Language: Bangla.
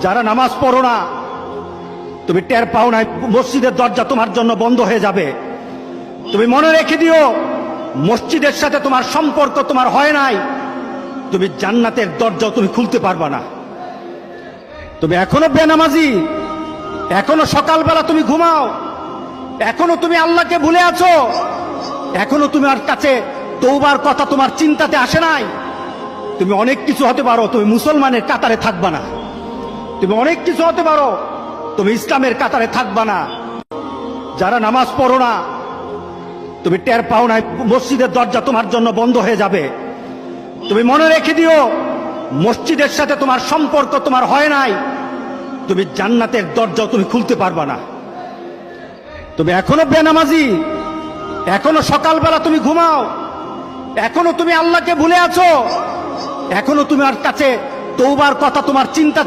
যারা নামাজ পড়ো না, তুমি টের পাও না মসজিদের দরজা তোমার জন্য বন্ধ হয়ে যাবে। তুমি মনে রেখে দিও, মসজিদের সাথে তোমার সম্পর্ক তোমার হয় নাই, তুমি জান্নাতের দরজাও তুমি খুলতে পারবা না। তুমি এখনো বেনামাজি, এখনো সকালবেলা তুমি ঘুমাও, এখনো তুমি আল্লাহকে ভুলে আছো, এখনো তোমার কাছে তওবার কথা তোমার চিন্তাতে আসে নাই। তুমি অনেক কিছু হতে পারো, তুমি মুসলমানের কাতারে থাকবা না। তুমি অনেক কিছু হতে পারো, তুমি ইসলামের কাতারে থাকবা না। যারা নামাজ পড়ো না, তুমি টের পাও না মসজিদের দরজা তোমার জন্য বন্ধ হয়ে যাবে। তুমি মনে রেখে দিও, মসজিদের সাথে তোমার সম্পর্ক তোমার হয় নাই, তুমি জান্নাতের দরজাও তুমি খুলতে পারবা না। তুমি এখনো বেনামাজি, এখনো সকালবেলা তুমি ঘুমাও, এখনো তুমি আল্লাহকে ভুলে আছো, এখনো তোমার কাছে তওবার কথা তোমার চিন্তা